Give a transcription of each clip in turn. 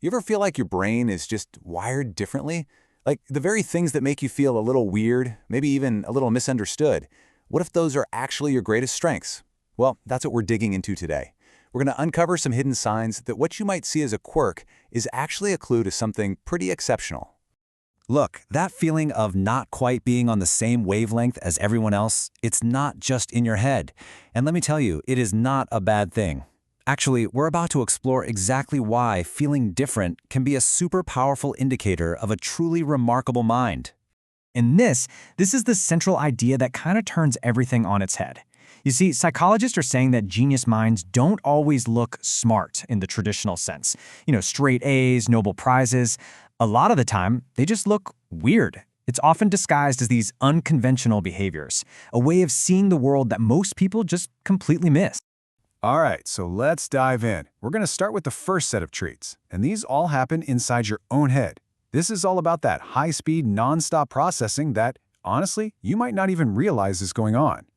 You ever feel like your brain is just wired differently? Like the very things that make you feel a little weird, maybe even a little misunderstood. What if those are actually your greatest strengths? Well, that's what we're digging into today. We're going to uncover some hidden signs that what you might see as a quirk is actually a clue to something pretty exceptional. Look, that feeling of not quite being on the same wavelength as everyone else, it's not just in your head. And let me tell you, it is not a bad thing. Actually, we're about to explore exactly why feeling different can be a super powerful indicator of a truly remarkable mind. And this is the central idea that kind of turns everything on its head. You see, psychologists are saying that genius minds don't always look smart in the traditional sense. Straight A's, Nobel Prizes. A lot of the time, they just look weird. It's often disguised as these unconventional behaviors, a way of seeing the world that most people just completely miss. All right, so let's dive in. We're going to start with the first set of traits, and these all happen inside your own head. This is all about that high-speed, non-stop processing that, honestly, you might not even realize is going on.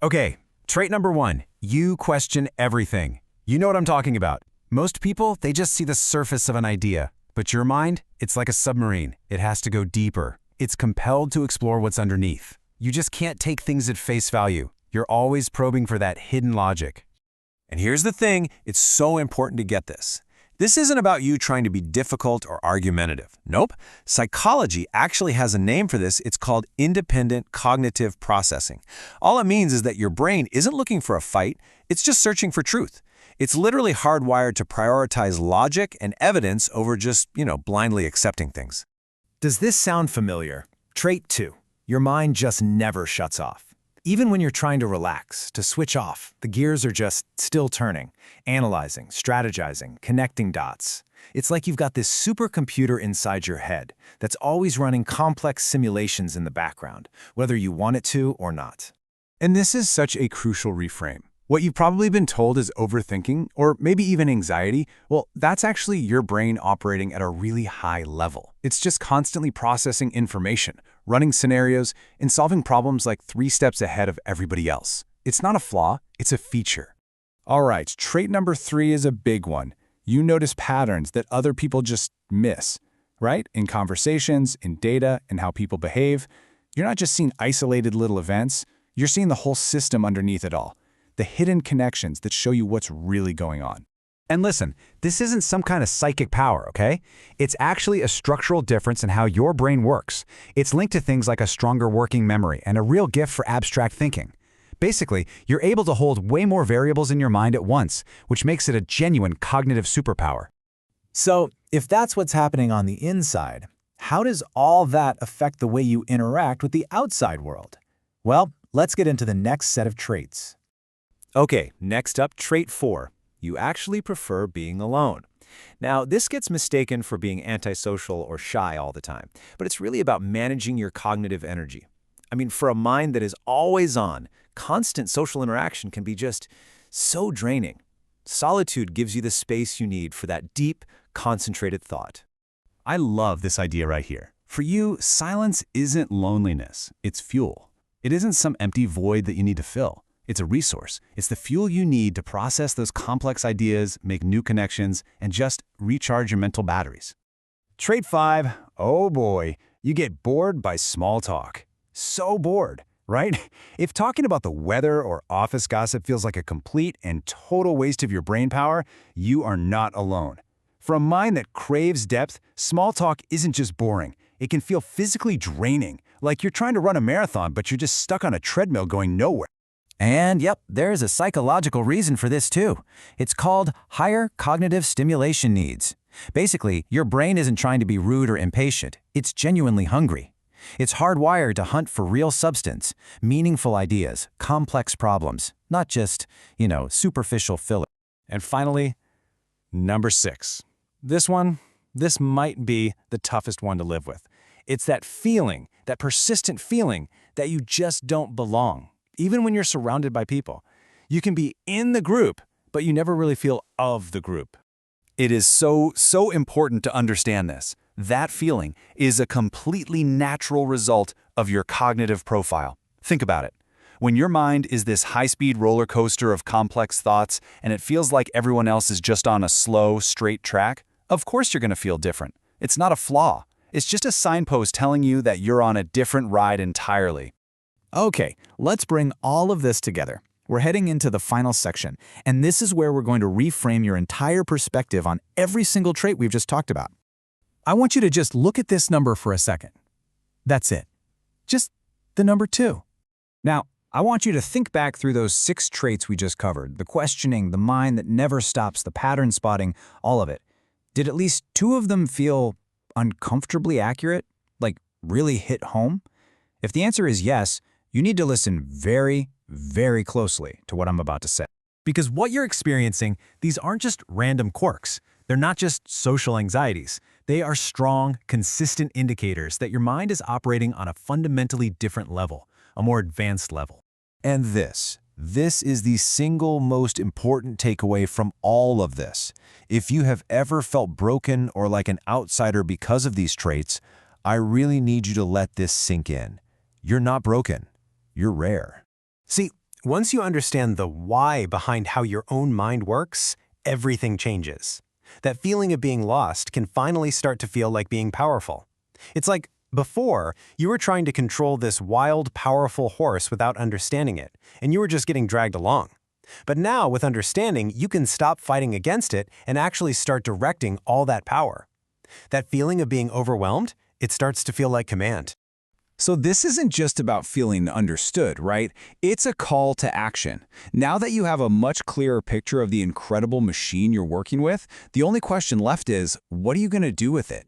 Okay, trait number 1, you question everything. You know what I'm talking about. Most people, they just see the surface of an idea. But your mind, it's like a submarine. It has to go deeper. It's compelled to explore what's underneath. You just can't take things at face value. You're always probing for that hidden logic. And here's the thing, it's so important to get this. This isn't about you trying to be difficult or argumentative. Nope. Psychology actually has a name for this. It's called independent cognitive processing. All it means is that your brain isn't looking for a fight, it's just searching for truth. It's literally hardwired to prioritize logic and evidence over just, blindly accepting things. Does this sound familiar? Trait 2. Your mind just never shuts off. Even when you're trying to relax, to switch off, the gears are just still turning, analyzing, strategizing, connecting dots. It's like you've got this supercomputer inside your head that's always running complex simulations in the background, whether you want it to or not. And this is such a crucial reframe. What you've probably been told is overthinking, or maybe even anxiety, well, that's actually your brain operating at a really high level. It's just constantly processing information, running scenarios, and solving problems like 3 steps ahead of everybody else. It's not a flaw, it's a feature. All right, trait number 3 is a big one. You notice patterns that other people just miss, right? In conversations, in data, in how people behave. You're not just seeing isolated little events, you're seeing the whole system underneath it all. The hidden connections that show you what's really going on. And listen, this isn't some kind of psychic power, okay? It's actually a structural difference in how your brain works. It's linked to things like a stronger working memory and a real gift for abstract thinking. Basically, you're able to hold way more variables in your mind at once, which makes it a genuine cognitive superpower. So, if that's what's happening on the inside, how does all that affect the way you interact with the outside world? Well, let's get into the next set of traits. Okay, next up, trait 4. You actually prefer being alone. Now, this gets mistaken for being antisocial or shy all the time, but it's really about managing your cognitive energy. I mean, for a mind that is always on, constant social interaction can be just so draining. Solitude gives you the space you need for that deep, concentrated thought. I love this idea right here. For you, silence isn't loneliness, it's fuel. It isn't some empty void that you need to fill. It's a resource. It's the fuel you need to process those complex ideas, make new connections, and just recharge your mental batteries. Trait 5, oh boy, you get bored by small talk. So bored, right? If talking about the weather or office gossip feels like a complete and total waste of your brain power, you are not alone. For a mind that craves depth, small talk isn't just boring. It can feel physically draining, like you're trying to run a marathon, but you're just stuck on a treadmill going nowhere. And yep, there's a psychological reason for this too. It's called higher cognitive stimulation needs. Basically, your brain isn't trying to be rude or impatient. It's genuinely hungry. It's hardwired to hunt for real substance, meaningful ideas, complex problems, not just, superficial filler. And finally, number 6. This might be the toughest one to live with. It's that feeling, that persistent feeling that you just don't belong. Even when you're surrounded by people, you can be in the group, but you never really feel of the group. It is so important to understand this. That feeling is a completely natural result of your cognitive profile. Think about it. When your mind is this high-speed roller coaster of complex thoughts and it feels like everyone else is just on a slow, straight track, Of course you're going to feel different. It's not a flaw. It's just a signpost telling you that you're on a different ride entirely. Okay, let's bring all of this together. We're heading into the final section, and this is where we're going to reframe your entire perspective on every single trait we've just talked about. I want you to just look at this number for a second. That's it. Just the number 2. Now, I want you to think back through those 6 traits we just covered, the questioning, the mind that never stops, the pattern spotting, all of it. Did at least 2 of them feel uncomfortably accurate? Like really hit home? If the answer is yes, you need to listen very, very closely to what I'm about to say. Because what you're experiencing, these aren't just random quirks. They're not just social anxieties. They are strong, consistent indicators that your mind is operating on a fundamentally different level, a more advanced level. And this is the single most important takeaway from all of this. If you have ever felt broken or like an outsider because of these traits, I really need you to let this sink in. You're not broken. You're rare. See, once you understand the why behind how your own mind works, everything changes. That feeling of being lost can finally start to feel like being powerful. It's like before, you were trying to control this wild, powerful horse without understanding it, and you were just getting dragged along. But now, with understanding, you can stop fighting against it and actually start directing all that power. That feeling of being overwhelmed, it starts to feel like command. So this isn't just about feeling understood, right? It's a call to action. Now that you have a much clearer picture of the incredible machine you're working with, the only question left is, what are you going to do with it?